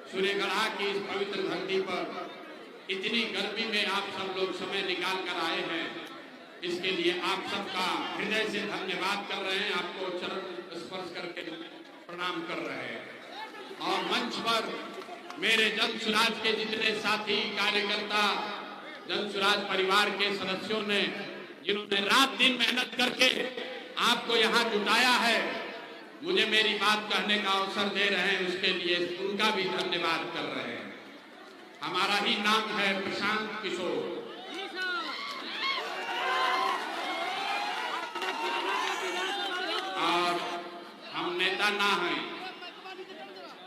सूर्यगढ़ा की इस पवित्र धरती पर इतनी गर्मी में आप सब लोग समय निकाल कर आए हैं, इसके लिए आप सबका हृदय से धन्यवाद कर रहे हैं। आपको चरण स्पर्श करके प्रणाम कर रहे हैं। और मंच पर मेरे जन सुराज के जितने साथी कार्यकर्ता, जन सुराज परिवार के सदस्यों ने जिन्होंने रात दिन मेहनत करके आपको यहाँ जुटाया है, मुझे मेरी बात कहने का अवसर दे रहे हैं, उसके लिए उनका भी धन्यवाद कर रहे हैं। हमारा ही नाम है प्रशांत किशोर। और हम नेता ना हैं,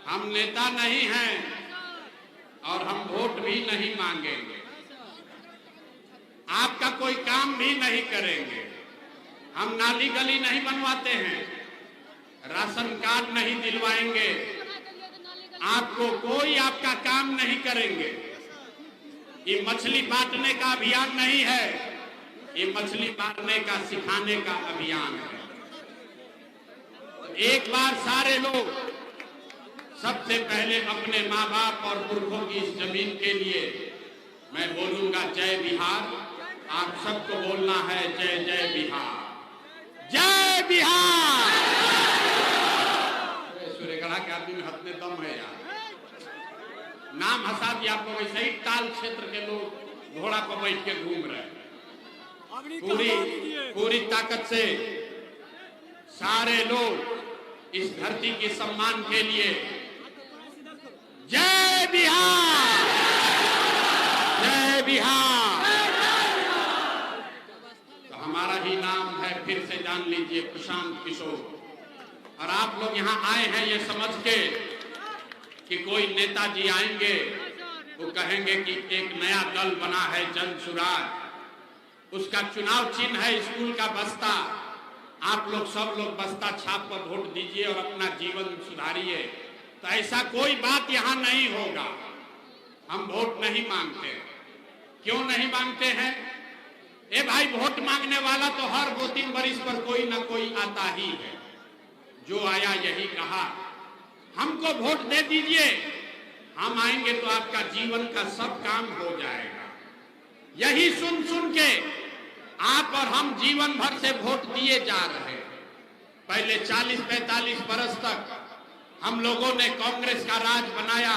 हम नेता नहीं हैं और हम वोट भी नहीं मांगेंगे, आपका कोई काम भी नहीं करेंगे। हम नाली गली नहीं बनवाते हैं, राशन कार्ड नहीं दिलवाएंगे, आपको कोई आपका काम नहीं करेंगे। ये मछली बांटने का अभियान नहीं है, ये मछली मारने का सिखाने का अभियान है। एक बार सारे लोग सबसे पहले अपने माँ बाप और पुरखों की इस जमीन के लिए मैं बोलूंगा जय बिहार। आप सबको बोलना है जय जय बिहार, जय बिहार। सूर्यगढ़ा के आदमी में हाथ में दम है यार, नाम हंसा दिया आपको। वैसे ही ताल क्षेत्र के लोग घोड़ा पर बैठ के घूम रहे हैं। पूरी ताकत से सारे लोग इस धरती के सम्मान के लिए जय बिहार, जय बिहार। तो हमारा ही नाम है, फिर से जान लीजिए, प्रशांत किशोर। और आप लोग यहाँ आए हैं ये समझ के कि कोई नेताजी आएंगे, वो कहेंगे कि एक नया दल बना है जन सुराज, उसका चुनाव चिन्ह है स्कूल का बस्ता। आप लोग सब लोग बस्ता छाप पर वोट दीजिए और अपना जीवन सुधारिए। तो ऐसा कोई बात यहाँ नहीं होगा। हम वोट नहीं मांगते। क्यों नहीं मांगते हैं? ए भाई, वोट मांगने वाला तो हर 2-3 बरिस पर कोई ना कोई आता ही है। जो आया यही कहा, हमको वोट दे दीजिए, हम आएंगे तो आपका जीवन का सब काम हो जाएगा। यही सुन सुन के आप और हम जीवन भर से वोट दिए जा रहे हैं। पहले 40-45 बरस तक हम लोगों ने कांग्रेस का राज बनाया,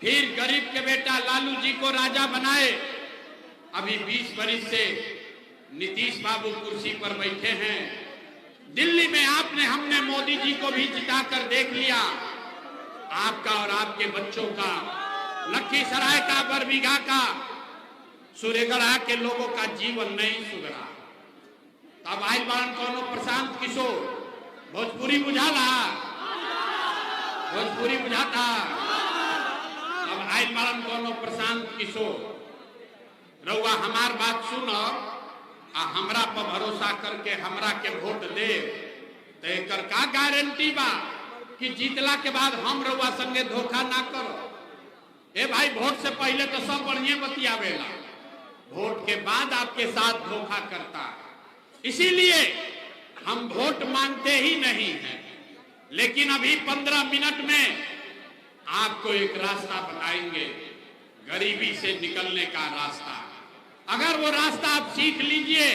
फिर गरीब के बेटा लालू जी को राजा बनाए। अभी 20 बरस से नीतीश बाबू कुर्सी पर बैठे हैं। दिल्ली में हमने मोदी जी को भी जिताकर देख लिया। आपका और आपके बच्चों का, लखीसराय का, बरबीघा का, सूर्यगढ़ा के लोगों का जीवन नहीं सुधरा। तब आइल बारन कौनो प्रशांत किशोर, भोजपुरी बुझाला, भोजपुरी बुझाता। अब आइल बारन कौनो प्रशांत किशोर। रउआ हमार बात सुनो आ हमरा पर भरोसा करके हमरा के वोट दे, तो एकर का गारंटी बा कि जीतला के बाद हम रउआ संगे धोखा ना करो। ए भाई, वोट से पहले तो सब बढ़िया बतियावेला, वोट के बाद आपके साथ धोखा करता है। इसीलिए हम वोट मांगते ही नहीं हैं। लेकिन अभी 15 मिनट में आपको एक रास्ता बताएंगे, गरीबी से निकलने का रास्ता। अगर वो रास्ता आप सीख लीजिए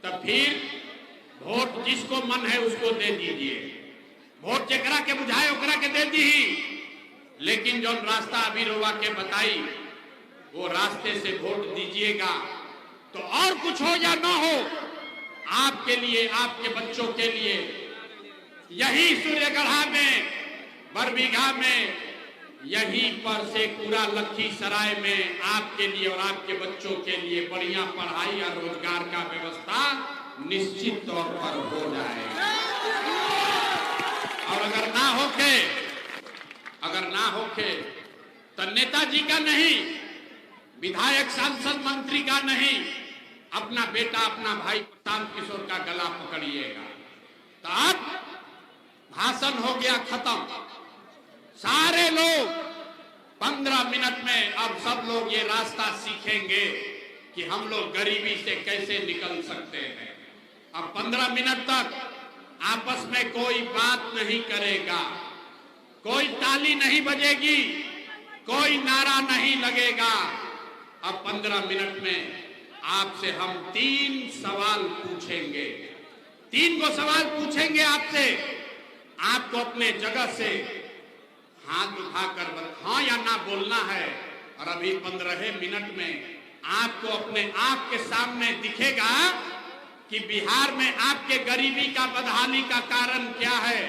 तो फिर वोट जिसको मन है उसको दे दीजिए। वोट जेकरा के बुझाए ओकरा के दे दी। लेकिन जो रास्ता अभी रुआ के बताई, वो रास्ते से वोट दीजिएगा तो और कुछ हो या ना हो, आपके लिए, आपके बच्चों के लिए, यही सूर्यगढ़ा में, बरबीघा में, यहीं पर से पूरा लखीसराय में आपके लिए और आपके बच्चों के लिए बढ़िया पढ़ाई और रोजगार का व्यवस्था निश्चित तौर पर हो जाएगा। और अगर ना होके तो नेताजी का नहीं, विधायक, सांसद, मंत्री का नहीं, अपना बेटा, अपना भाई प्रशांत किशोर का गला पकड़िएगा। तो अब भाषण हो गया खत्म। सारे लोग 15 मिनट में अब सब लोग ये रास्ता सीखेंगे कि हम लोग गरीबी से कैसे निकल सकते हैं। अब 15 मिनट तक आपस में कोई बात नहीं करेगा, कोई ताली नहीं बजेगी, कोई नारा नहीं लगेगा। अब 15 मिनट में आपसे हम 3 सवाल पूछेंगे। 3 को सवाल पूछेंगे आपसे। आपको अपने जगह से हाथ उठाकर हाँ या ना बोलना है। और अभी 15 मिनट में आपको अपने आंख के सामने दिखेगा कि बिहार में आपके गरीबी का बदहाली का कारण क्या है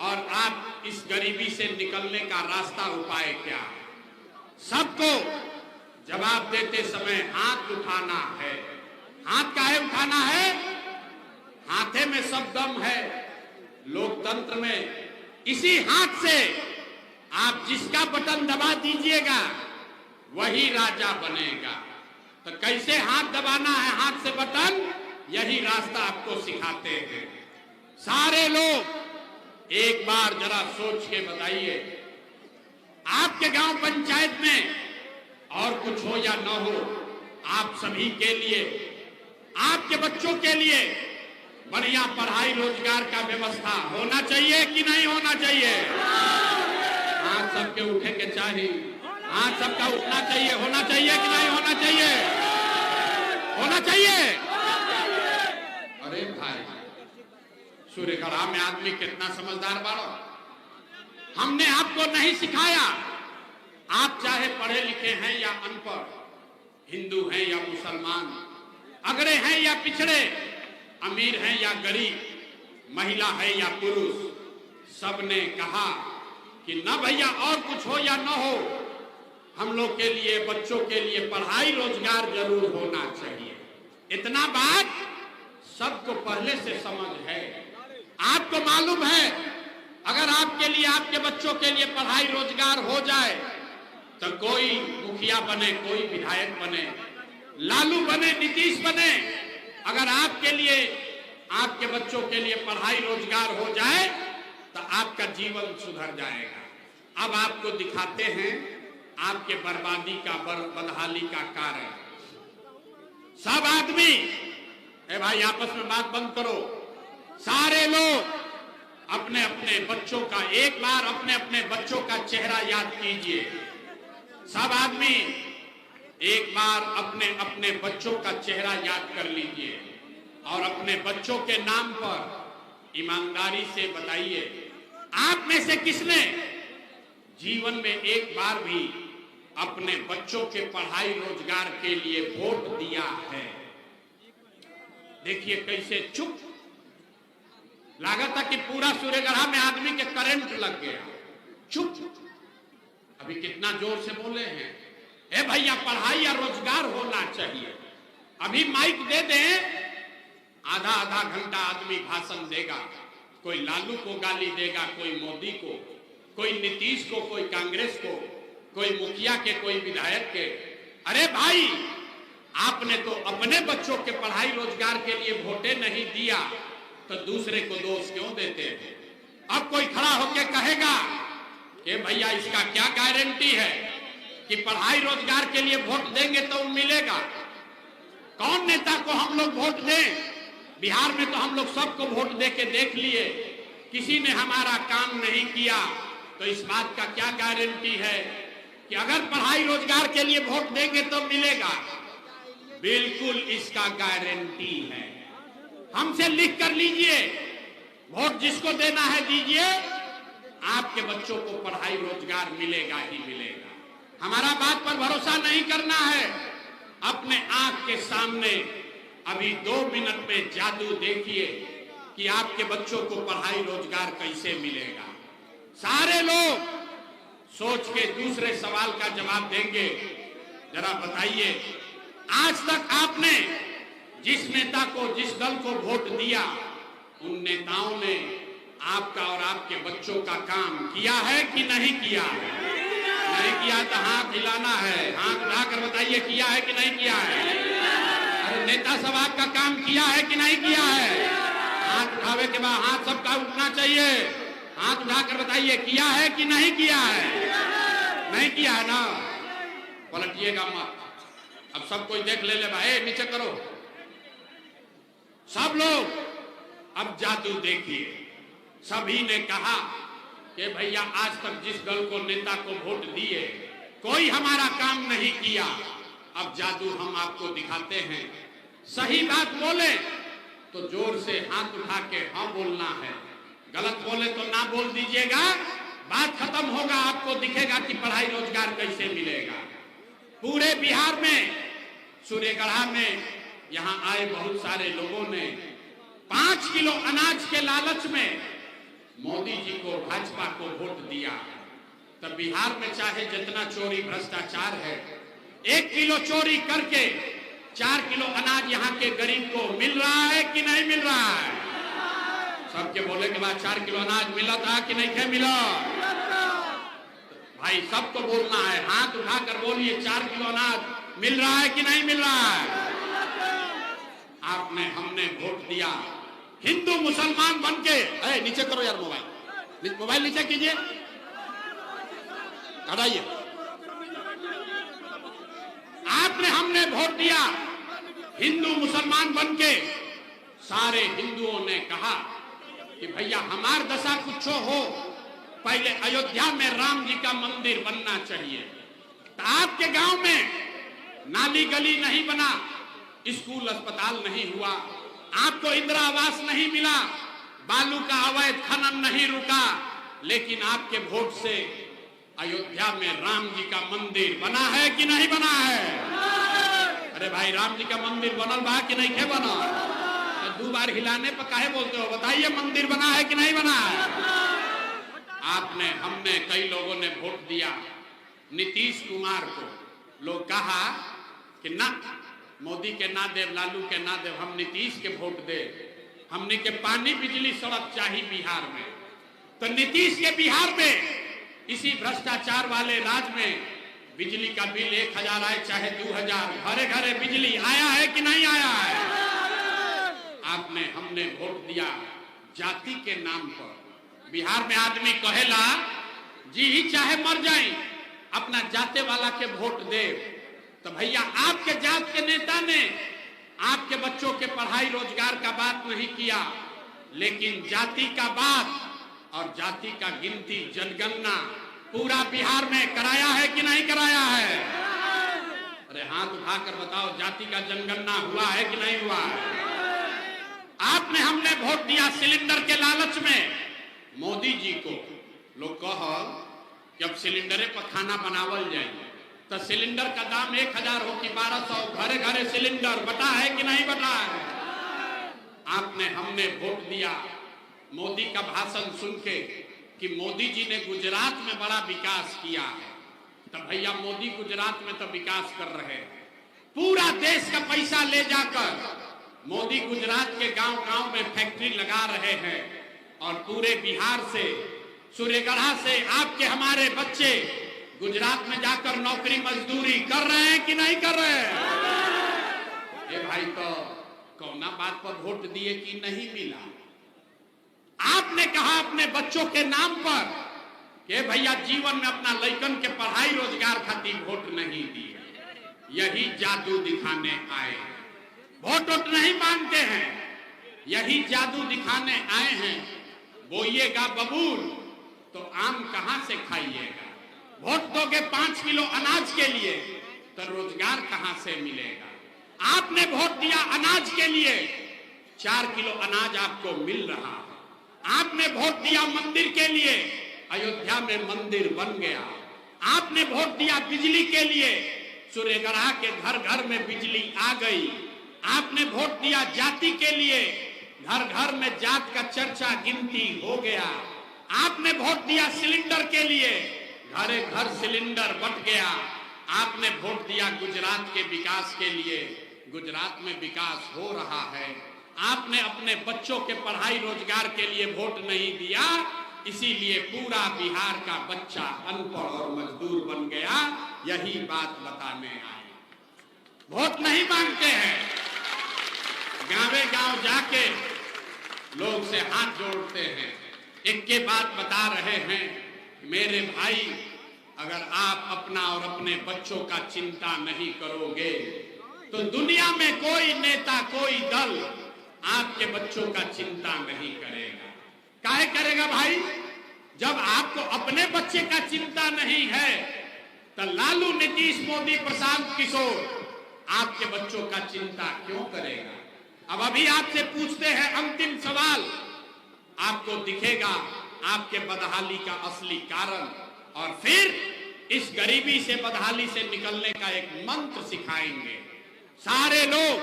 और आप इस गरीबी से निकलने का रास्ता उपाय क्या है। सबको जवाब देते समय हाथ उठाना है। हाथ काहे उठाना है? हाथे में सब दम है। लोकतंत्र में इसी हाथ से आप जिसका बटन दबा दीजिएगा वही राजा बनेगा। तो कैसे हाथ दबाना है, हाथ से बटन, यही रास्ता आपको सिखाते हैं। सारे लोग एक बार जरा सोच के बताइए, आपके गांव पंचायत में और कुछ हो या न हो, आप सभी के लिए, आपके बच्चों के लिए बढ़िया पढ़ाई रोजगार का व्यवस्था होना चाहिए कि नहीं होना चाहिए? हाथ सबके उठे के चाहिए, हाथ सबका उठना चाहिए। होना चाहिए कि नहीं होना चाहिए? होना चाहिए। अरे भाई, सूर्यगढ़ा में आदमी कितना समझदार बाड़ो। हमने आपको नहीं सिखाया। आप चाहे पढ़े लिखे हैं या अनपढ़, हिंदू हैं या मुसलमान, अगड़े हैं या पिछड़े, अमीर हैं या गरीब, महिला है या पुरुष, सबने कहा कि न भैया और कुछ हो या न हो, हम लोग के लिए, बच्चों के लिए पढ़ाई रोजगार जरूर होना चाहिए। इतना बात सबको पहले से समझ है। आपको मालूम है अगर आपके लिए, आपके बच्चों के लिए पढ़ाई रोजगार हो जाए तो कोई मुखिया बने, कोई विधायक बने, लालू बने, नीतीश बने, अगर आपके लिए, आपके बच्चों के लिए पढ़ाई रोजगार हो जाए तो आपका जीवन सुधर जाएगा। अब आपको दिखाते हैं आपके बर्बादी का, बदहाली का कारण। सब आदमी, ए भाई आपस में बात बंद करो। सारे लोग अपने अपने बच्चों का, एक बार अपने अपने बच्चों का चेहरा याद कीजिए। सब आदमी एक बार अपने अपने बच्चों का चेहरा याद कर लीजिए और अपने बच्चों के नाम पर ईमानदारी से बताइए, आप में से किसने जीवन में एक बार भी अपने बच्चों के पढ़ाई रोजगार के लिए वोट दिया है? देखिए कैसे चुप, लागत कि पूरा सूर्यगढ़ा में आदमी के करंट लग गया। चुप। अभी कितना जोर से बोले हैं, ए भैया पढ़ाई या रोजगार होना चाहिए। अभी माइक दे दें, आधा आधा घंटा आदमी भाषण देगा। कोई लालू को गाली देगा, कोई मोदी को, कोई नीतीश को, कोई कांग्रेस को, कोई मुखिया के, कोई विधायक के। अरे भाई, आपने तो अपने बच्चों के पढ़ाई रोजगार के लिए वोटे नहीं दिया तो दूसरे को दोष क्यों देते हैं? अब कोई खड़ा होकर कहेगा कि भैया इसका क्या गारंटी है कि पढ़ाई रोजगार के लिए वोट देंगे तो मिलेगा? कौन नेता को हम लोग वोट दें? बिहार में तो हम लोग सबको वोट दे के देख लिए, किसी ने हमारा काम नहीं किया। तो इस बात का क्या गारंटी है कि अगर पढ़ाई रोजगार के लिए वोट देंगे तो मिलेगा? बिल्कुल इसका गारंटी है। हमसे लिख कर लीजिए, वोट जिसको देना है दीजिए, आपके बच्चों को पढ़ाई रोजगार मिलेगा ही मिलेगा। हमारा बात पर भरोसा नहीं करना है। अपने आंख के सामने अभी 2 मिनट में जादू देखिए कि आपके बच्चों को पढ़ाई रोजगार कैसे मिलेगा। सारे लोग सोच के दूसरे सवाल का जवाब देंगे। जरा बताइए, आज तक आपने जिस नेता को, जिस दल को वोट दिया, उन नेताओं ने आपका और आपके बच्चों का काम किया है कि नहीं किया है? नहीं किया तो हाथ हिलाना है। हाथ उठाकर बताइए किया है कि नहीं किया है? अरे नेता सब आपका काम किया है कि नहीं किया है? हाथ उठावे के बाद हाथ सबका उठना चाहिए। हाथ उठाकर बताइए किया है कि नहीं किया है? नहीं किया है ना? पलटिएगा मत। अब सब कोई देख ले भाई, नीचे करो। सब लोग अब जादू देखिए। सभी ने कहा कि भैया आज तक जिस दल को नेता को वोट दिए कोई हमारा काम नहीं किया, अब जादू हम आपको दिखाते हैं। सही बात बोले तो जोर से हाथ उठा के हाँ बोलना है, गलत बोले तो ना बोल दीजिएगा, बात खत्म होगा, आपको दिखेगा कि पढ़ाई रोजगार कैसे मिलेगा। पूरे बिहार में सूर्यगढ़ा में यहाँ आए बहुत सारे लोगों ने 5 किलो अनाज के लालच में मोदी जी को, भाजपा को वोट दिया। तब बिहार में चाहे जितना चोरी भ्रष्टाचार है, 1 किलो चोरी करके 4 किलो अनाज यहाँ के गरीब को मिल रहा है कि नहीं मिल रहा है? सबके बोले के बाद 4 किलो अनाज मिला था कि नहीं क्या मिला? भाई सबको बोलना है, हाथ उठाकर बोलिए 4 किलो अनाज मिल रहा है कि नहीं मिल रहा है? आपने हमने वोट दिया हिंदू मुसलमान बनके। नीचे करो यार, मोबाइल नीचे कीजिए, हटाइए। आपने हमने वोट दिया हिंदू मुसलमान बनके। सारे हिंदुओं ने कहा कि भैया हमार दशा कुछ हो, पहले अयोध्या में राम जी का मंदिर बनना चाहिए। तो आपके गांव में नाली गली नहीं बना, स्कूल अस्पताल नहीं हुआ, आपको इंदिरा आवास नहीं मिला, बालू का अवैध खनन नहीं रुका, लेकिन आपके वोट से अयोध्या में राम जी का मंदिर बना है कि नहीं बना है? अरे भाई राम जी का मंदिर बनल बा कि नहीं के बना? तो 2 बार हिलाने पर काहे बोलते हो? बताइए मंदिर बना है कि नहीं बना है? आपने हमने कई लोगों ने वोट दिया नीतीश कुमार को। लोग कहा कि ना मोदी के ना देव, लालू के ना देव, हम नीतीश के वोट दे, हमने के पानी बिजली सड़क चाहिए बिहार में। तो नीतीश के बिहार में इसी भ्रष्टाचार वाले राज्य में बिजली का बिल 1000 आए चाहे 2000, घरे घरे बिजली आया है कि नहीं आया है? आपने हमने वोट दिया जाति के नाम पर। बिहार में आदमी कहेला जी ही चाहे मर जाए अपना जाते वाला के वोट दे। तो भैया आपके जात के नेता ने आपके बच्चों के पढ़ाई रोजगार का बात नहीं किया, लेकिन जाति का बात और जाति का गिनती, जनगणना पूरा बिहार में कराया है कि नहीं कराया है? अरे हाथ उठाकर बताओ, जाति का जनगणना हुआ है कि नहीं हुआ है? आपने हमने वोट दिया सिलेंडर के लालच में मोदी जी को। लोग कहो कि अब सिलेंडरे पर खाना बनावल जाए, तो सिलेंडर का दाम 1000 हो कि 1200, घरे घरे सिलेंडर बटा है कि नहीं बटा है? आपने हमने वोट दिया मोदी का भाषण सुन के कि मोदी जी ने गुजरात में बड़ा विकास किया है। तो भैया मोदी गुजरात में तो विकास कर रहे हैं, पूरा देश का पैसा ले जाकर मोदी गुजरात के गांव गांव में फैक्ट्री लगा रहे हैं और पूरे बिहार से, सूर्यगढ़ा से आपके हमारे बच्चे गुजरात में जाकर नौकरी मजदूरी कर रहे हैं कि नहीं कर रहे हैं? ये भाई तो कौना बात पर वोट दिए कि नहीं मिला? आपने कहा अपने बच्चों के नाम पर कि भैया जीवन में अपना लड़कन के पढ़ाई रोजगार खातिर वोट नहीं दिए। यही जादू दिखाने आए, वोट नहीं मांगते हैं, यही जादू दिखाने आए हैं। बोइएगा बबूल तो आम कहां से खाइएगा? वोट दोगे 5 किलो अनाज के लिए तो रोजगार कहां से मिलेगा? आपने वोट दिया अनाज के लिए, 4 किलो अनाज आपको मिल रहा है। आपने वोट दिया मंदिर के लिए, अयोध्या में मंदिर बन गया। आपने वोट दिया बिजली के लिए, सूर्यगढ़ा के घर घर में बिजली आ गई। आपने वोट दिया जाति के लिए, घर घर में जात का चर्चा गिनती हो गया। आपने वोट दिया सिलेंडर के लिए, घरे घर सिलेंडर बंट गया। आपने वोट दिया गुजरात के विकास के लिए, गुजरात में विकास हो रहा है। आपने अपने बच्चों के पढ़ाई रोजगार के लिए वोट नहीं दिया, इसीलिए पूरा बिहार का बच्चा अनपढ़ और मजदूर बन गया। यही बात बताने आए। वोट नहीं मांगते हैं, गांवे गांव जाके लोग से हाथ जोड़ते हैं, एक के बात बता रहे हैं, मेरे भाई अगर आप अपना और अपने बच्चों का चिंता नहीं करोगे तो दुनिया में कोई नेता, कोई दल आपके बच्चों का चिंता नहीं करेगा। काहे करेगा भाई? जब आपको अपने बच्चे का चिंता नहीं है तो लालू, नीतीश, मोदी, प्रशांत किशोर आपके बच्चों का चिंता क्यों करेगा? अब अभी आपसे पूछते हैं अंतिम सवाल, आपको दिखेगा आपके बदहाली का असली कारण, और फिर इस गरीबी से, बदहाली से निकलने का एक मंत्र सिखाएंगे। सारे लोग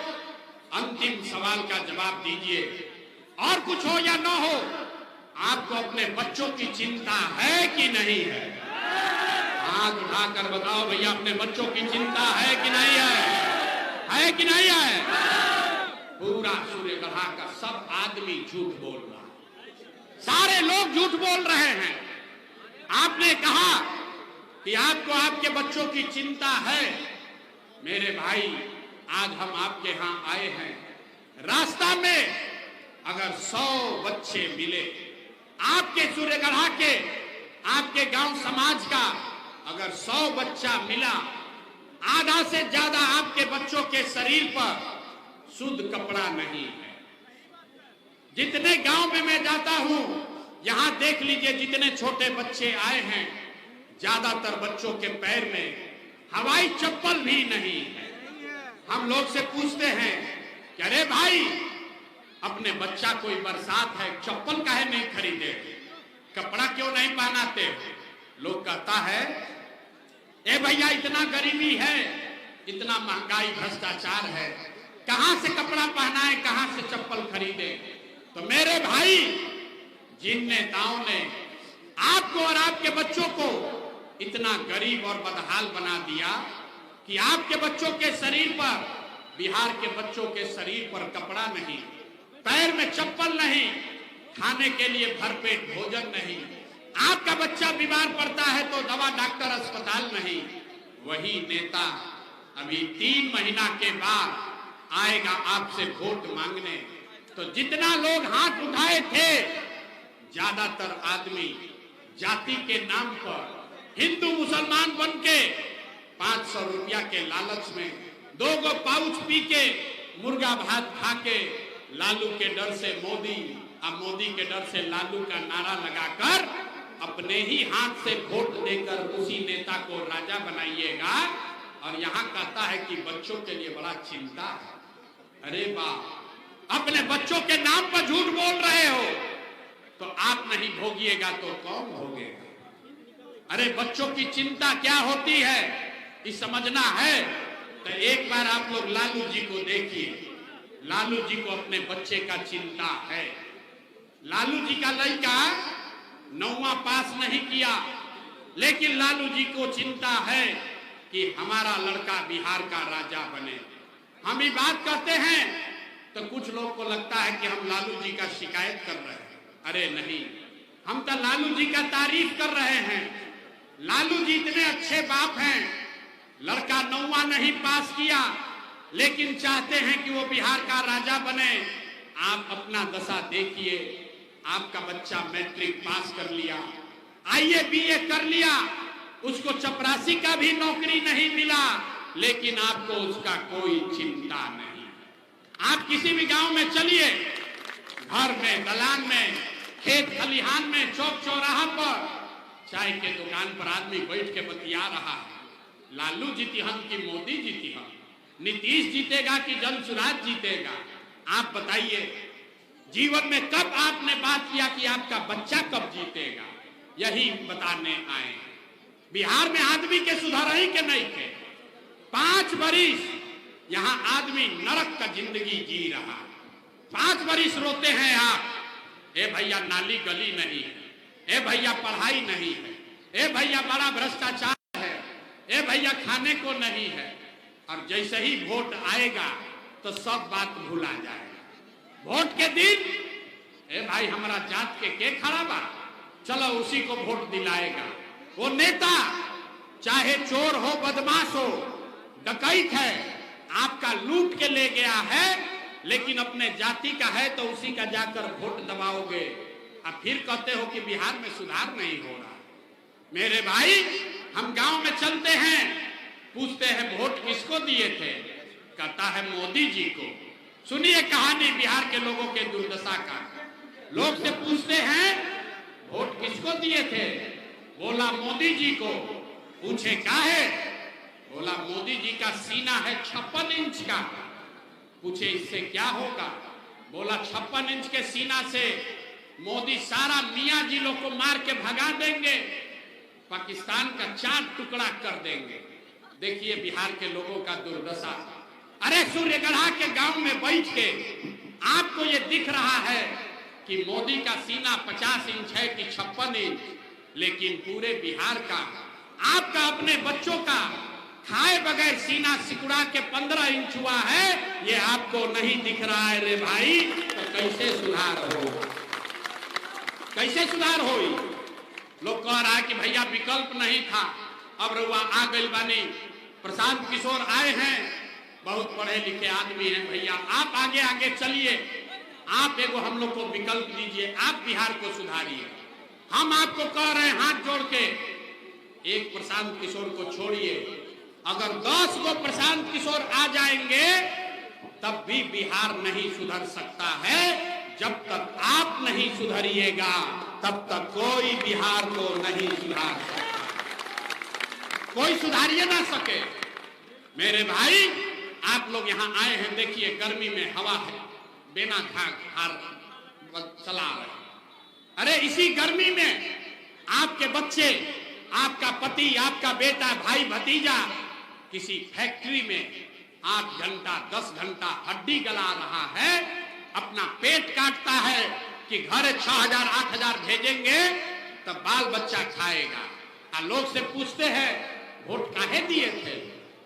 अंतिम सवाल का जवाब दीजिए, और कुछ हो या ना हो, आपको अपने बच्चों की चिंता है कि नहीं है? हाथ उठाकर बताओ भैया, अपने बच्चों की चिंता है कि नहीं है? है कि नहीं है? पूरा सूर्यगढ़ा का सब आदमी झूठ बोल रहा है, सारे लोग झूठ बोल रहे हैं। आपने कहा कि आपको आपके बच्चों की चिंता है। मेरे भाई, आज हम आपके यहां आए हैं, रास्ता में अगर 100 बच्चे मिले, आपके सूर्यगढ़ा के, आपके गांव समाज का अगर 100 बच्चा मिला, आधा से ज्यादा आपके बच्चों के शरीर पर शुद्ध कपड़ा नहीं है। जितने गांव में मैं जाता हूं, यहां देख लीजिए, जितने छोटे बच्चे आए हैं, ज्यादातर बच्चों के पैर में हवाई चप्पल भी नहीं है। हम लोग से पूछते हैं कि अरे भाई, अपने बच्चा कोई बरसात है, चप्पल काहे नहीं खरीदे, कपड़ा क्यों नहीं पहनाते? लोग कहता है ए भैया, इतना गरीबी है, इतना महंगाई, भ्रष्टाचार है, कहां से कपड़ा पहनाए, कहां से चप्पल खरीदे? तो मेरे भाई, जिन नेताओं ने आपको और आपके बच्चों को इतना गरीब और बदहाल बना दिया कि आपके बच्चों के शरीर पर, बिहार के बच्चों के शरीर पर कपड़ा नहीं, पैर में चप्पल नहीं, खाने के लिए भरपेट भोजन नहीं, आपका बच्चा बीमार पड़ता है तो दवा, डॉक्टर, अस्पताल नहीं, वही नेता अभी 3 महीना के बाद आएगा आपसे वोट मांगने। तो जितना लोग हाथ उठाए थे, ज्यादातर आदमी जाति के नाम पर हिंदू मुसलमान बन के 500 रुपया के लालच में 2 गो पाउच पी के, मुर्गा भात खा के, लालू के डर से मोदी और मोदी के डर से लालू का नारा लगाकर अपने ही हाथ से वोट देकर उसी नेता को राजा बनाइएगा, और यहाँ कहता है कि बच्चों के लिए बड़ा चिंता है। अरे बाप, अपने बच्चों के नाम पर झूठ बोल रहे हो, तो आप नहीं भोगिएगा तो कौन भोगेगा? अरे बच्चों की चिंता क्या होती है, ये समझना है तो एक बार आप लोग लालू जी को देखिए। लालू जी को अपने बच्चे का चिंता है। लालू जी का लड़का 9वां पास नहीं किया, लेकिन लालू जी को चिंता है कि हमारा लड़का बिहार का राजा बने। हम ये बात कहते हैं तो कुछ लोग को लगता है कि हम लालू जी का शिकायत कर रहे हैं। अरे नहीं, हम तो लालू जी का तारीफ कर रहे हैं। लालू जी इतने अच्छे बाप हैं, लड़का 9वां नहीं पास किया, लेकिन चाहते हैं कि वो बिहार का राजा बने। आप अपना दशा देखिए, आपका बच्चा मैट्रिक पास कर लिया, आईए बीए कर लिया, उसको चपरासी का भी नौकरी नहीं मिला, लेकिन आपको उसका कोई चिंता नहीं। आप किसी भी गांव में चलिए, घर में, दलान में, खेत खलिहान में, चौक चौराहा पर, चाय के दुकान पर आदमी बैठ के बतिया रहा है, लालू जीती हम कि मोदी जीती हम, नीतीश जीतेगा कि जनसुराज जीतेगा? आप बताइए, जीवन में कब आपने बात किया कि आपका बच्चा कब जीतेगा? यही बताने आए। बिहार में आदमी के सुधार ही के नहीं थे। 5 बरिस यहाँ आदमी नरक का जिंदगी जी रहा। 5 बरिस रोते हैं आप, ए भैया नाली गली नहीं है, ए भैया पढ़ाई नहीं है, ए भैया बड़ा भ्रष्टाचार है, ए भैया खाने को नहीं है। और जैसे ही वोट आएगा तो सब बात भुला जाएगा। वोट के दिन, ए भाई हमारा जात के खड़ा बा, चलो उसी को वोट दिलाएगा। वो नेता चाहे चोर हो, बदमाश हो, डकैत है, आपका लूट के ले गया है, लेकिन अपने जाति का है तो उसी का जाकर वोट दबाओगे, अब फिर कहते हो कि बिहार में सुधार नहीं हो रहा। मेरे भाई, हम गांव में चलते हैं, पूछते हैं वोट किसको दिए थे, कहता है मोदी जी को। सुनिए कहानी बिहार के लोगों के दुर्दशा का। लोग से पूछते हैं वोट किसको दिए थे? बोला मोदी जी को। पूछे क्या है? बोला मोदी जी का सीना है 56 इंच का। पूछे इससे क्या होगा? बोला 56 इंच के सीना से मोदी सारा मियां जी लोग को मार के भगा देंगे, पाकिस्तान का 4 टुकड़ा कर देंगे। देखिए बिहार के लोगों का दुर्दशा। अरे सूर्यगढ़ा के गांव में बैठ के आपको ये दिख रहा है कि मोदी का सीना 50 इंच है कि 56 इंच, लेकिन पूरे बिहार का, आपका अपने बच्चों का खाए बगैर सीना सिकुड़ा के 15 इंच हुआ है, ये आपको नहीं दिख रहा है रे भाई। तो कैसे सुधार हो? कैसे सुधार हो? लोग कह रहा है कि भैया विकल्प नहीं था, अब रुआ आ गई बानी। प्रशांत किशोर आए हैं, बहुत पढ़े लिखे आदमी हैं, भैया आप आगे आगे चलिए, आप एगो हम लोग को विकल्प दीजिए, आप बिहार को सुधारिए। हम आपको कह रहे हैं हाथ जोड़ के, एक प्रशांत किशोर को छोड़िए, अगर 10 को प्रशांत किशोर आ जाएंगे तब भी बिहार नहीं सुधर सकता है। जब तक आप नहीं सुधरिएगा तब तक कोई बिहार को नहीं सुधार सकता, कोई सुधारिए ना सके। मेरे भाई आप लोग यहाँ आए हैं, देखिए गर्मी में हवा है, बिना खार चला रहे। अरे इसी गर्मी में आपके बच्चे, आपका पति, आपका बेटा, भाई भतीजा किसी फैक्ट्री में 8 घंटा 10 घंटा हड्डी गला रहा है, अपना पेट काटता है कि घर 6000 8000 भेजेंगे तब बाल बच्चा खाएगा। लोग से पूछते हैं वोट काहे दिए थे?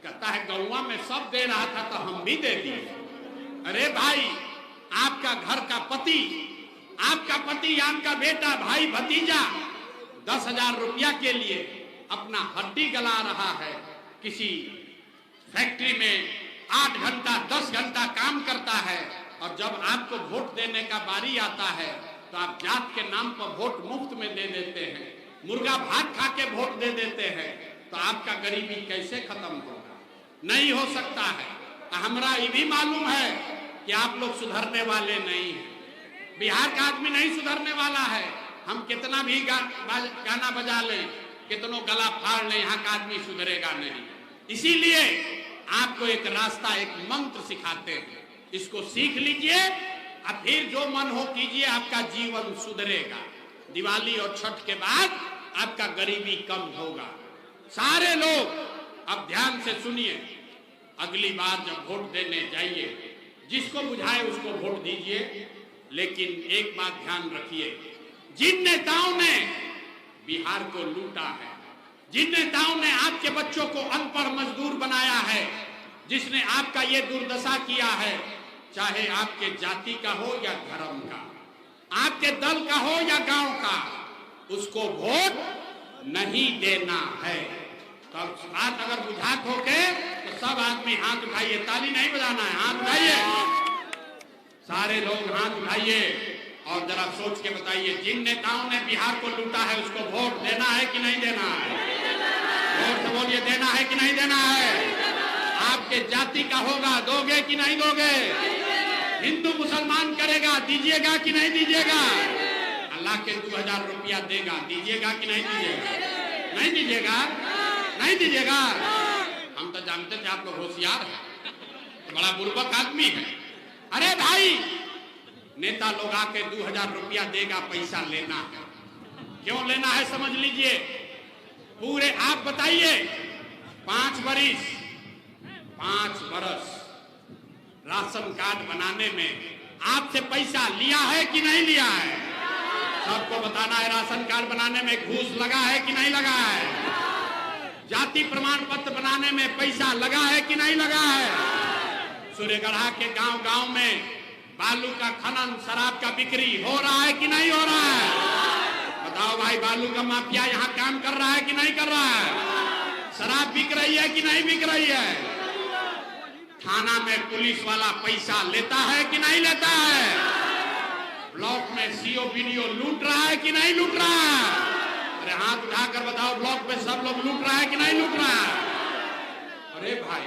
कहता है गौवा में सब दे रहा था तो हम भी दे दिए। अरे भाई आपका घर का पति, आपका पति, आपका बेटा, भाई भतीजा 10,000 रुपया के लिए अपना हड्डी गला रहा है, किसी फैक्ट्री में 8 घंटा 10 घंटा काम करता है, और जब आपको वोट देने का बारी आता है तो आप जात के नाम पर वोट मुफ्त में दे देते हैं, मुर्गा भात खा के वोट दे देते हैं, तो आपका गरीबी कैसे खत्म होगा? नहीं हो सकता है। हमरा ये भी मालूम है कि आप लोग सुधरने वाले नहीं हैं, बिहार का आदमी नहीं सुधरने वाला है। हम कितना भी गाना बजा लें, कितनों गला फाड़ लें, यहाँ का आदमी सुधरेगा नहीं। इसीलिए आपको एक रास्ता, एक मंत्र सिखाते हैं, इसको सीख लीजिए और फिर जो मन हो कीजिए, आपका जीवन सुधरेगा। दिवाली और छठ के बाद आपका गरीबी कम होगा। सारे लोग अब ध्यान से सुनिए, अगली बार जब वोट देने जाइए, जिसको बुझाए उसको वोट दीजिए, लेकिन एक बात ध्यान रखिए, जिन नेताओं ने बिहार को लूटा है, जिन नेताओं ने आपके बच्चों को अनपढ़ मजदूर बनाया है, जिसने आपका ये दुर्दशा किया है, चाहे आपके जाति का हो या धर्म का, आपके दल का हो या गांव का, उसको वोट नहीं देना है। तो बात अगर बुझात हो के तो सब आदमी हाथ उठाइए, ताली नहीं बजाना है, हाथ उठाइए, सारे लोग हाथ उठाइए और जरा सोच के बताइए, जिन नेताओं ने बिहार को लूटा है उसको वोट देना है कि नहीं देना है? वोट से बोलिए, देना है कि नहीं देना है? आपके जाति का होगा, दोगे कि नहीं दोगे? हिंदू मुसलमान करेगा, दीजिएगा कि नहीं दीजिएगा? अल्लाह के 2000 रुपया देगा, दीजिएगा कि नहीं दीजिएगा? नहीं दीजिएगा? नहीं दीजिएगा? हम तो जानते थे आप लोग होशियार हैं, बड़ा बुर्बक आदमी है। अरे भाई नेता लोग आके 2000 रुपया देगा, पैसा लेना है। क्यों लेना है समझ लीजिए। पूरे आप बताइए 5 बरस राशन कार्ड बनाने में आपसे पैसा लिया है कि नहीं लिया है? सबको बताना है, राशन कार्ड बनाने में घूस लगा है कि नहीं लगा है? जाति प्रमाण पत्र बनाने में पैसा लगा है कि नहीं लगा है? सूर्यगढ़ा के गांव-गांव में बालू का खनन, शराब का बिक्री हो रहा है कि नहीं हो रहा है? बताओ भाई, बालू का माफिया यहाँ काम कर रहा है कि नहीं कर रहा है? शराब बिक रही है कि नहीं बिक रही है? थाना में पुलिस वाला पैसा लेता है कि नहीं लेता है? ब्लॉक में सीओ बीडीओ लूट रहा है कि नहीं लूट रहा है? अरे हाथ उठाकर बताओ, ब्लॉक में सब लोग लूट रहा है कि नहीं लूट रहा है? अरे भाई,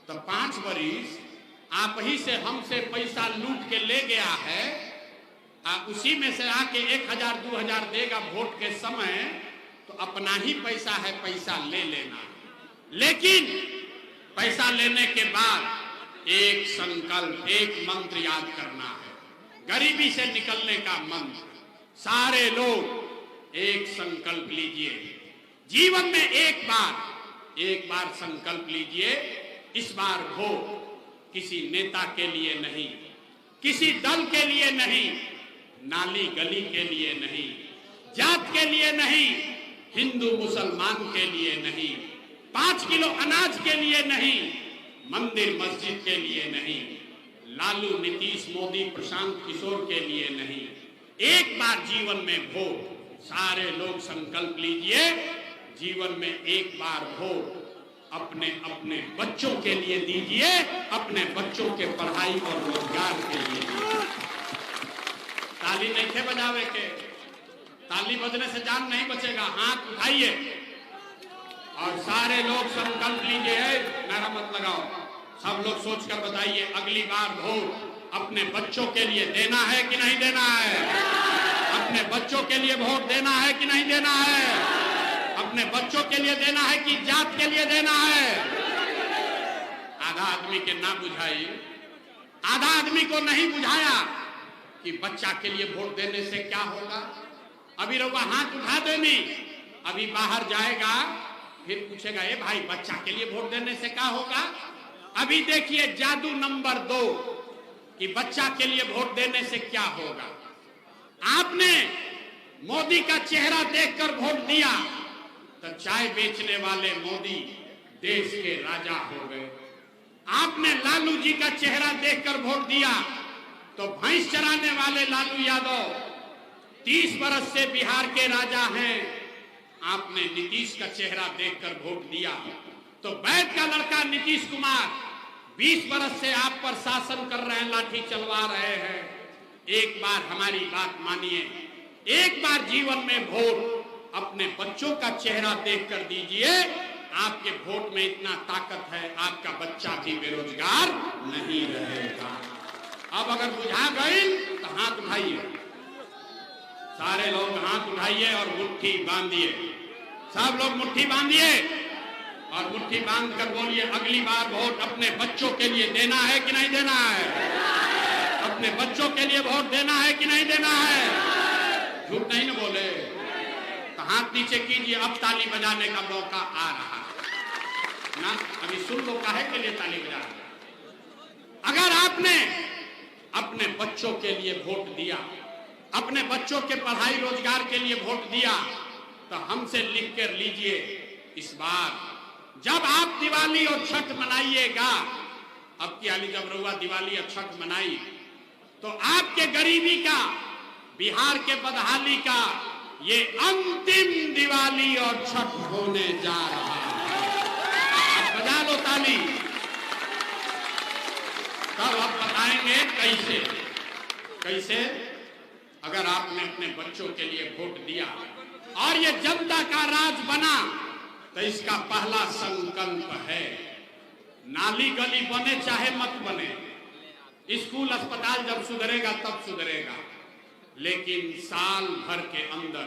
तो 5 बरिस आप ही से हमसे पैसा लूट के ले गया है, उसी में से आके 1000 2000 देगा वोट के समय, तो अपना ही पैसा है, पैसा ले लेना। लेकिन पैसा लेने के बाद एक संकल्प, एक मंत्र याद करना है, गरीबी से निकलने का मंत्र। सारे लोग एक संकल्प लीजिए, जीवन में एक बार संकल्प लीजिए। इस बार वोट किसी नेता के लिए नहीं, किसी दल के लिए नहीं, नाली गली के लिए नहीं, जात के लिए नहीं, हिंदू मुसलमान के लिए नहीं, 5 किलो अनाज के लिए नहीं, मंदिर मस्जिद के लिए नहीं, लालू नीतीश मोदी प्रशांत किशोर के लिए नहीं। एक बार जीवन में वोट सारे लोग संकल्प लीजिए, जीवन में एक बार वोट अपने अपने बच्चों के लिए दीजिए, अपने बच्चों के पढ़ाई और रोजगार के लिए दीजिए। ताली नहीं थे बजावे के, ताली बजने से जान नहीं बचेगा। हाथ उठाइए और सारे लोग संकल्प लीजिए। नारा मत लगाओ, सब लोग सोचकर बताइए, अगली बार वोट अपने बच्चों के लिए देना है कि नहीं देना है? अपने बच्चों के लिए वोट देना है कि नहीं देना है? अपने बच्चों के लिए देना है कि जात के लिए देना है? आधा आदमी के ना बुझाई, आधा आदमी को नहीं बुझाया कि बच्चा के लिए वोट देने से क्या होगा। अभी रउआ हाथ उठा देनी, अभी बाहर जाएगा, फिर पूछेगा, ए भाई बच्चा के लिए वोट देने से क्या होगा? अभी देखिए जादू नंबर 2 कि बच्चा के लिए वोट देने से क्या होगा। आपने मोदी का चेहरा देखकर वोट दिया तो चाय बेचने वाले मोदी देश के राजा हो गए। आपने लालू जी का चेहरा देखकर वोट दिया तो भैंस चराने वाले लालू यादव 30 बरस से बिहार के राजा हैं। आपने नीतीश का चेहरा देखकर वोट दिया तो वैद्य का लड़का नीतीश कुमार 20 बरस से आप पर शासन कर रहे हैं, लाठी चलवा रहे हैं। एक बार हमारी बात मानिए, एक बार जीवन में वोट अपने बच्चों का चेहरा देखकर दीजिए। आपके वोट में इतना ताकत है, आपका बच्चा भी बेरोजगार नहीं रहेगा। अब अगर बुझा गई तो हाथ उठाइए, सारे लोग हाथ उठाइए और मुट्ठी बांधिए। सब लोग मुट्ठी बांधिए और मुट्ठी बांधकर बोलिए, अगली बार वोट अपने बच्चों के लिए देना है कि नहीं देना है? अपने बच्चों के लिए वोट देना है कि नहीं देना है? झूठ नहीं न बोले तो हाथ नीचे कीजिए। अब ताली बजाने का मौका आ रहा है ना, अभी सुन लो काहे के लिए ताली बजा रहे। अगर आपने अपने बच्चों के लिए वोट दिया, अपने बच्चों के पढ़ाई रोजगार के लिए वोट दिया, तो हमसे लिख कर लीजिए, इस बार जब आप दिवाली और छठ मनाइएगा, अब की हाली जब रउआ दिवाली और छठ मनाई तो आपके गरीबी का, बिहार के बदहाली का ये अंतिम दिवाली और छठ होने जा रहा है। बजा लो ताली। तब आप बताएंगे कैसे कैसे। अगर आपने अपने बच्चों के लिए वोट दिया और ये जनता का राज बना तो इसका पहला संकल्प है, नाली गली बने चाहे मत बने, स्कूल अस्पताल जब सुधरेगा तब सुधरेगा, लेकिन साल भर के अंदर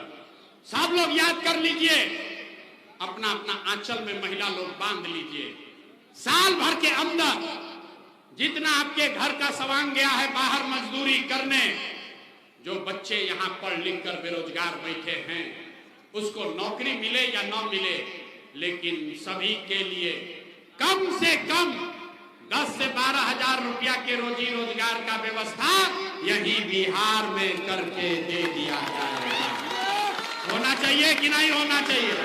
सब लोग याद कर लीजिए, अपना अपना आंचल में महिला लोग बांध लीजिए। साल भर के अंदर जितना आपके घर का सवांग गया है बाहर मजदूरी करने, जो बच्चे यहाँ पढ़ लिख कर बेरोजगार बैठे हैं उसको नौकरी मिले या न मिले, लेकिन सभी के लिए कम से कम 10 से 12 हजार रुपया के रोजी रोजगार का व्यवस्था यही बिहार में करके दे दिया जाएगा। होना चाहिए कि नहीं होना चाहिए?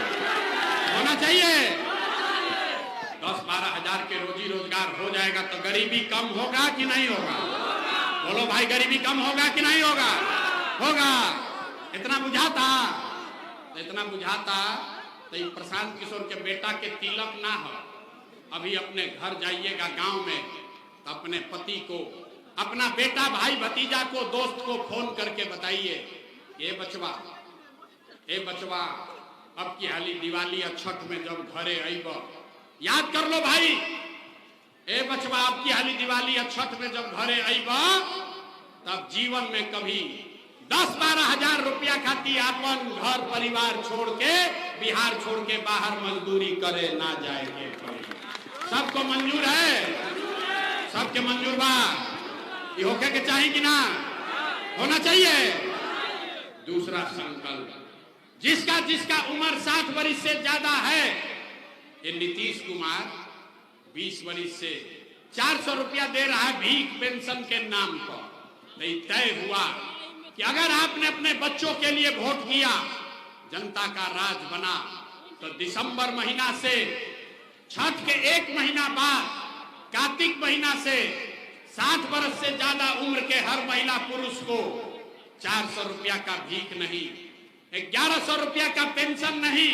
होना चाहिए। 10-12 हजार के रोजी रोजगार हो जाएगा तो गरीबी कम होगा कि नहीं होगा? बोलो भाई, गरीबी कम होगा कि नहीं होगा? होगा। इतना बुझाता, इतना बुझाता तो प्रशांत किशोर के बेटा के तिलक ना हो, अभी अपने घर जाइएगा गांव में तो अपने पति को, अपना बेटा भाई भतीजा को, दोस्त को फोन करके बताइए, ये बचवा अब की हाली दिवाली और छठ में जब घरे आइब याद कर लो भाई, ए बचवा अब की हाली दिवाली और छठ में जब घरे आइब तब जीवन में कभी 10-12 हजार रुपया खाती अपन घर परिवार छोड़ के बिहार छोड़ के बाहर मजदूरी करे ना जाएंगे। सबको मंजूर है? सबके मंजूर बा? ये होके के चाहिए कि ना होना चाहिए? दूसरा संकल्प, जिसका जिसका उम्र 60 वर्ष से ज्यादा है, ये नीतीश कुमार 20 वर्ष से 400 रुपया दे रहा है भीख पेंशन के नाम पर। नहीं, तय हुआ कि अगर आपने अपने बच्चों के लिए वोट किया, जनता का राज बना, तो दिसंबर महीना से छठ के 1 महीना बाद कार्तिक महीना से 60 वर्ष से ज्यादा उम्र के हर महिला पुरुष को 400 रुपया का भीख नहीं, 1100 रुपया का पेंशन नहीं,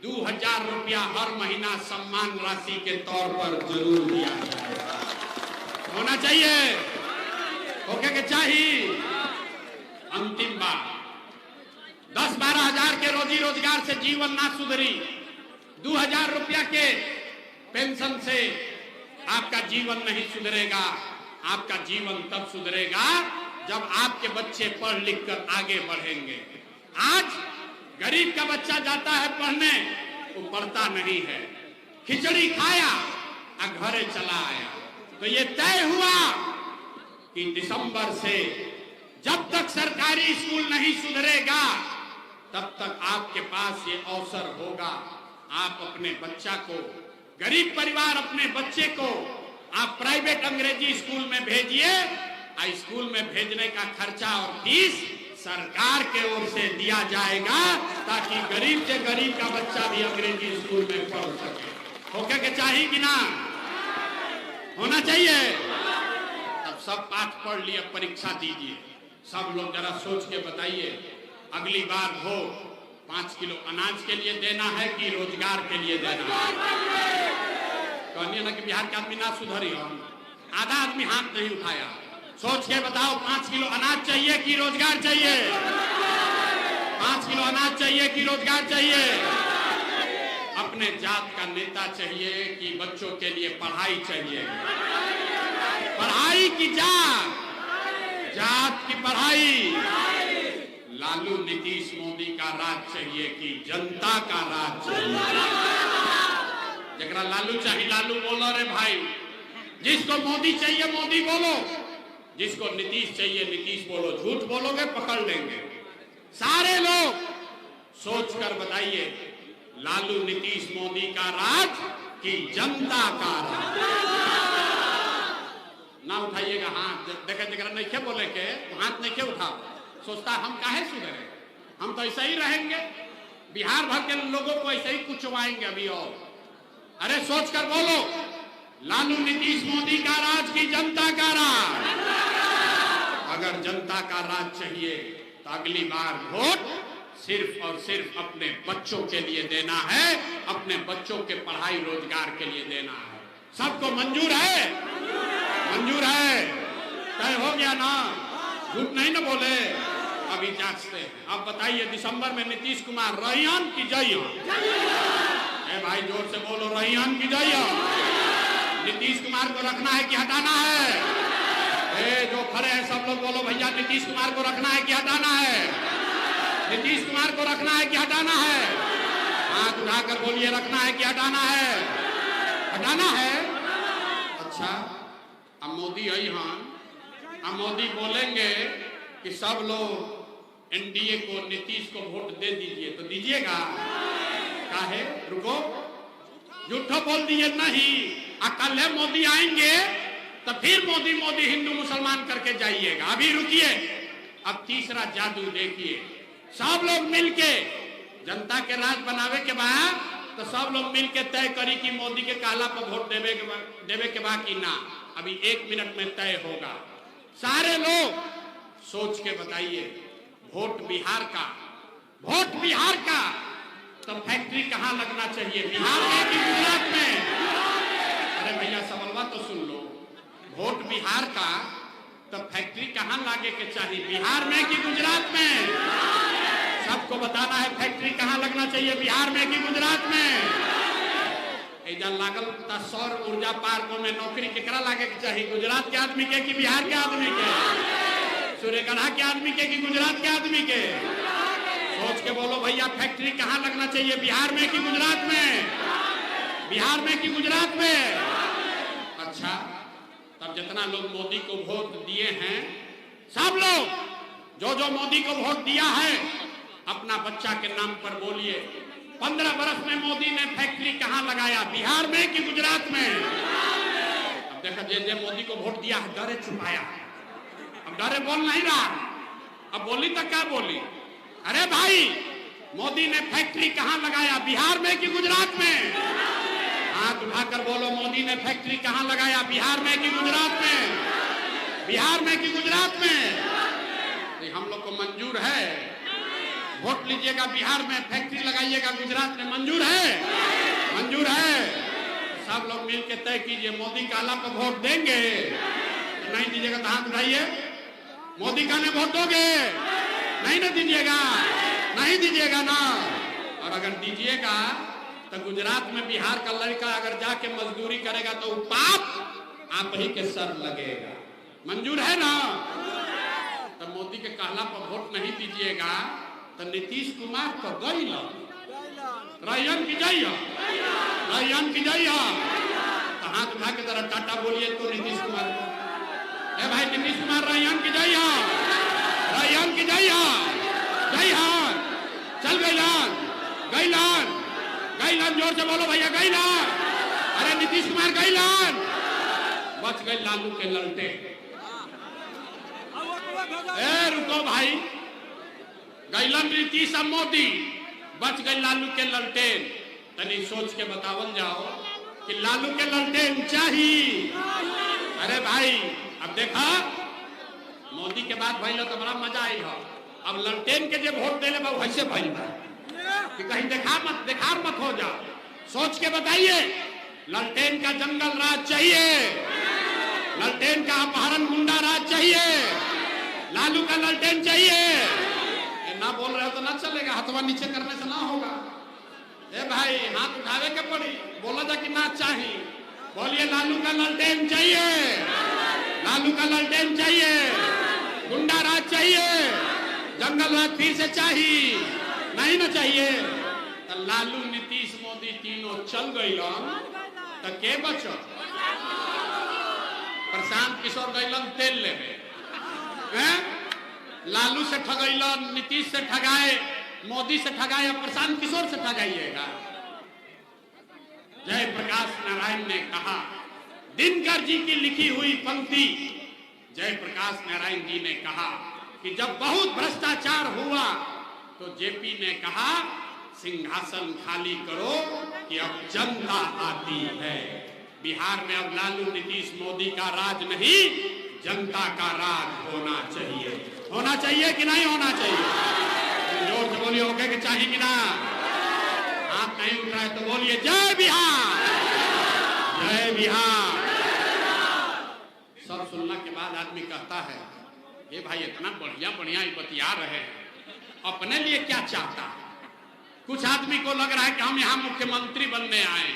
2000 रुपया हर महीना सम्मान राशि के तौर पर जरूर दिया जाएगा। होना चाहिए? होके के चाहिए? अंतिम बात, 10-12 हजार के रोजी रोजगार से जीवन ना सुधरी, 2000 रुपया के पेंशन से आपका जीवन नहीं सुधरेगा। आपका जीवन तब सुधरेगा जब आपके बच्चे पढ़ लिख कर आगे बढ़ेंगे। आज गरीब का बच्चा जाता है पढ़ने, वो पढ़ता नहीं है, खिचड़ी खाया और घरे चला आया। तो ये तय हुआ कि दिसंबर से जब तक सरकारी स्कूल नहीं सुधरेगा, तब तक आपके पास ये अवसर होगा। आप अपने बच्चा को, गरीब परिवार अपने बच्चे को आप प्राइवेट अंग्रेजी स्कूल में भेजिए। स्कूल में भेजने का खर्चा और फीस सरकार के ओर से दिया जाएगा, ताकि गरीब से गरीब का बच्चा भी अंग्रेजी स्कूल में पढ़ सके। होके के चाहिए कि ना होना चाहिए? अब सब पाठ पढ़ लिए, परीक्षा दीजिए। सब लोग जरा सोच के बताइए, अगली बार वोट 5 किलो अनाज के लिए देना है कि रोजगार के लिए देना है? कहनी ना कि बिहार के आदमी ना सुधरी हो, आधा आदमी हाथ नहीं उठाया। सोच के बताओ, 5 किलो अनाज चाहिए कि रोजगार चाहिए? 5 किलो अनाज चाहिए कि रोजगार चाहिए? अपने जात का नेता चाहिए कि बच्चों के लिए पढ़ाई चाहिए? पढ़ाई की जात, जात की पढ़ाई। लालू नीतीश मोदी का राज चाहिए कि जनता का राज चाहिए? जरा लालू चाहिए लालू बोलो रे भाई, जिसको मोदी चाहिए मोदी बोलो, जिसको नीतीश चाहिए नीतीश बोलो। झूठ बोलोगे पकड़ लेंगे। सारे लोग सोच कर बताइए, लालू नीतीश मोदी का राज कि जनता का राज? ना उठाइएगा हाथ, देखे जरा नहीं क्या बोले के हाथ नहीं क्या उठाओ। सोचता हम काहे सुधरे, हम तो ऐसे ही रहेंगे, बिहार भर के लोगों को ऐसे ही कुचवाएंगे अभी और। अरे सोच कर बोलो, लालू नीतीश मोदी का राज की जनता का राज? अगर जनता का राज चाहिए तो अगली बार वोट सिर्फ और सिर्फ अपने बच्चों के लिए देना है, अपने बच्चों के पढ़ाई रोजगार के लिए देना है। सबको मंजूर है? मंजूर है? तय हो गया ना? झूठ नहीं ना बोले। अभी जांचते हैं। अब बताइए, दिसंबर में नीतीश कुमार रहियन की जइयन? ए भाई जोर से बोलो, रहियन की जइयन? नीतीश कुमार को रखना है कि हटाना है? जो खड़े हैं सब लोग बोलो भैया, नीतीश कुमार को रखना है कि हटाना है? नीतीश कुमार को रखना है कि हटाना है? हाथ उठाकर बोलिए, रखना है कि हटाना है? हटाना है। अच्छा, अब मोदी आई हम, अब मोदी बोलेंगे कि सब लोग एनडीए को, नीतीश को वोट दे दीजिए, तो दीजिएगा? काहे? रुको, झूठो बोल दिए नहीं। कल है मोदी आएंगे तो फिर मोदी मोदी हिंदू मुसलमान करके जाइएगा। अभी रुकिए, अब तीसरा जादू देखिए। सब लोग मिलके जनता के राज बनावे के बाद तो सब लोग मिलके तय करी कि मोदी के काला पर वोट देवे के बाद कि ना। अभी 1 मिनट में तय होगा। सारे लोग सोच के बताइए, वोट बिहार का, वोट बिहार का, तो फैक्ट्री कहां लगना चाहिए, बिहार में कि गुजरात में? अरे भैया सवाल तो सुन लो, वोट बिहार का तो फैक्ट्री कहां लागे के चाहिए, बिहार में कि गुजरात में? सबको बताना है फैक्ट्री कहां लगना चाहिए, बिहार में कि गुजरात में? एजा लागल सौर ऊर्जा पार्कों में नौकरी केकरा लागे के चाहिए, गुजरात के आदमी के कि बिहार के आदमी के? सूर्यगढ़ा के आदमी के कि गुजरात के आदमी के? सोच के बोलो भैया, फैक्ट्री कहाँ लगना चाहिए, बिहार में कि गुजरात में? बिहार में कि गुजरात में? अच्छा, तब जितना लोग मोदी को वोट दिए हैं, सब लोग जो मोदी को वोट दिया है, अपना बच्चा के नाम पर बोलिए, 15 बरस में मोदी ने फैक्ट्री कहाँ लगाया, बिहार में कि गुजरात में? अब देखो, जे मोदी को वोट दिया है डरे छुपाया, अब डरे बोल नहीं रहा। अब बोली तो क्या बोली? अरे भाई, मोदी ने फैक्ट्री कहाँ लगाया, बिहार में कि गुजरात में? हाथ उठाकर बोलो, मोदी ने फैक्ट्री कहाँ लगाया, बिहार में कि गुजरात में? बिहार में कि गुजरात में? तो हम लोग को मंजूर है, वोट लीजिएगा बिहार में, फैक्ट्री लगाइएगा गुजरात में, मंजूर है? मंजूर है। सब लोग मिलकर तय कीजिए, मोदी काला को वोट देंगे? नहीं दीजिएगा तो हाथ उठाइए। मोदी का ने वोट दोगे? नहीं ना दीजिएगा? नहीं दीजिएगा ना। और अगर दीजिएगा तो गुजरात में बिहार का लड़का अगर जाके मजदूरी करेगा तो पाप आप ही के सर लगेगा। मंजूर है ना? तो मोदी के कहला पर वोट नहीं दीजिएगा तो नीतीश कुमार को गई रैयन की जय, रैयन की जय। तो हाथ उठा के जरा टाटा बोलिए तो नीतीश कुमार को। ए भाई, नीतीश कुमार रैयन की जय, रैयन की जय, जय हां। चल गैलान, गैलान, गैलान, जोर से बोलो भैया, गैलान। अरे नीतीश कुमार गैलान। बच गए लालू के ललटे। ए रुको भाई, गैलन नीतीश और मोदी, बच गए लालू के ललटेन। तनी सोच के बतावन जाओ कि लालू के ललटेन चाहिए। अरे भाई, अब देखा मोदी के बाद भइल तो बड़ा मजा आई हो। अब ललटेन के जो वोट देले बा वैसे भइल बा कि कहीं देखार मत हो जा। सोच के बताइए, ललटेन का जंगल राज चाहिए, ललटेन का अपहरण गुंडा राज चाहिए, लालू का ललटेन चाहिए? ना बोल रहे हो तो ना चलेगा, हाथवा नीचे करने से ना होगा। ए भाई, हाथ उठावे के पड़ी, बोला जा कि ना चाहिए। बोलिए, लालू का ललटेन चाहिए, लालू का ललटेन चाहिए, गुंडा राज चाहिए, जंगल राज फिर से चाहिए, नहीं ना चाहिए? तो लालू, नीतीश, मोदी तीनों चल गई तो के बचो? प्रशांत किशोर गईलन तेल लेवे, लालू से ठगैलन, नीतीश से ठगाए, मोदी से ठगाए, प्रशांत किशोर से ठगाइएगा। जयप्रकाश नारायण ने कहा, दिनकर जी की लिखी हुई पंक्ति, जयप्रकाश नारायण जी ने कहा कि जब बहुत भ्रष्टाचार हुआ तो जेपी ने कहा, सिंहासन खाली करो कि अब जनता आती है। बिहार में अब लालू, नीतीश, मोदी का राज नहीं, जनता का राज होना चाहिए। होना चाहिए कि नहीं होना चाहिए? जोर से बोलिए, होके कि चाहिए कि ना? हाथ नहीं उठ रहा है तो बोलिए, जय बिहार, जय बिहार। सब सुनने के बाद आदमी कहता है, ये भाई इतना बढ़िया बढ़िया बतिया रहे हैं, अपने लिए क्या चाहता है? कुछ आदमी को लग रहा है कि हम यहाँ मुख्यमंत्री बनने आए।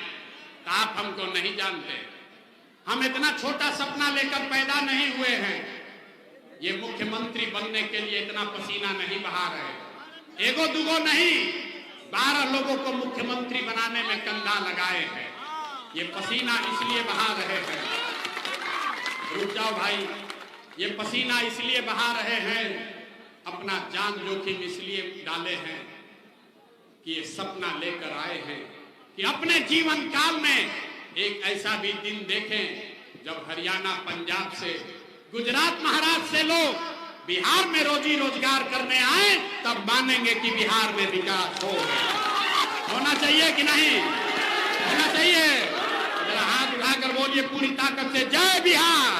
तो आप हमको नहीं जानते, हम इतना छोटा सपना लेकर पैदा नहीं हुए हैं। ये मुख्यमंत्री बनने के लिए इतना पसीना नहीं बहा रहे, एगो दुगो नहीं, 12 लोगों को मुख्यमंत्री बनाने में कंधा लगाए हैं। ये पसीना इसलिए बहा रहे हैं, रुक जाओ भाई, ये पसीना इसलिए बहा रहे हैं, अपना जान जोखिम इसलिए डाले हैं कि ये सपना लेकर आए हैं कि अपने जीवन काल में एक ऐसा भी दिन देखें जब हरियाणा, पंजाब से, गुजरात, महाराष्ट्र से लोग बिहार में रोजी रोजगार करने आए, तब मानेंगे कि बिहार में विकास हो गया। होना चाहिए कि नहीं होना चाहिए? जरा हाथ उठाकर बोलिए पूरी ताकत से, जय बिहार,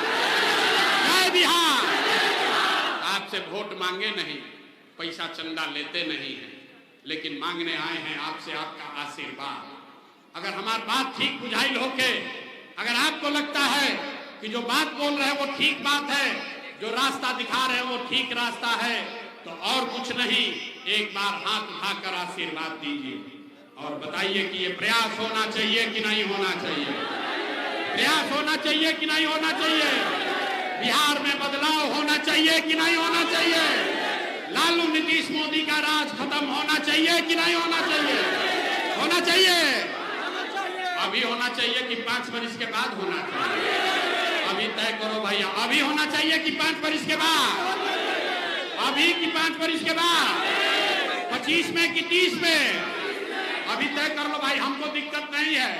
जय बिहार। आपसे वोट मांगे नहीं, पैसा चंदा लेते नहीं है, लेकिन मांगने आए हैं आपसे आपका आशीर्वाद। अगर हमारी बात ठीक बुझाइल होके, अगर आपको लगता है कि जो बात बोल रहे हैं वो ठीक बात है, जो रास्ता दिखा रहे हैं वो ठीक रास्ता है, तो और कुछ नहीं, एक बार हाथ उठाकर आशीर्वाद दीजिए और बताइए कि ये प्रयास होना चाहिए कि नहीं होना चाहिए? प्रयास होना चाहिए कि नहीं होना चाहिए? बिहार में बदलाव होना चाहिए कि नहीं होना चाहिए? लालू नीतीश मोदी का राज खत्म होना चाहिए कि नहीं होना चाहिए? होना चाहिए। अभी होना चाहिए कि 5 वर्ष के बाद होना चाहिए? अभी तय करो भैया, अभी होना चाहिए कि 5 वर्ष के बाद? अभी कि 5 वर्ष के बाद? 25 में कि 30 में? अभी तय कर लो भाई, हमको दिक्कत नहीं है।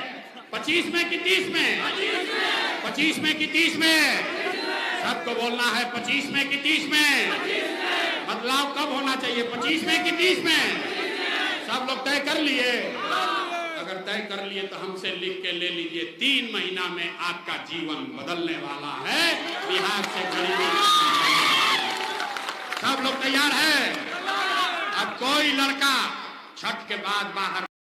25 में कि 30 में? 25 में कि 30 में? सबको बोलना है 25 में कि 30 में? बदलाव कब होना चाहिए, 25 में कि 30 में? सब लोग तय कर लिए? अगर तय कर लिए तो हमसे लिख के ले लीजिए, 3 महीना में आपका जीवन बदलने वाला है। बिहार से गरीबी, सब लोग तैयार है? अब कोई लड़का छठ के बाद बाहर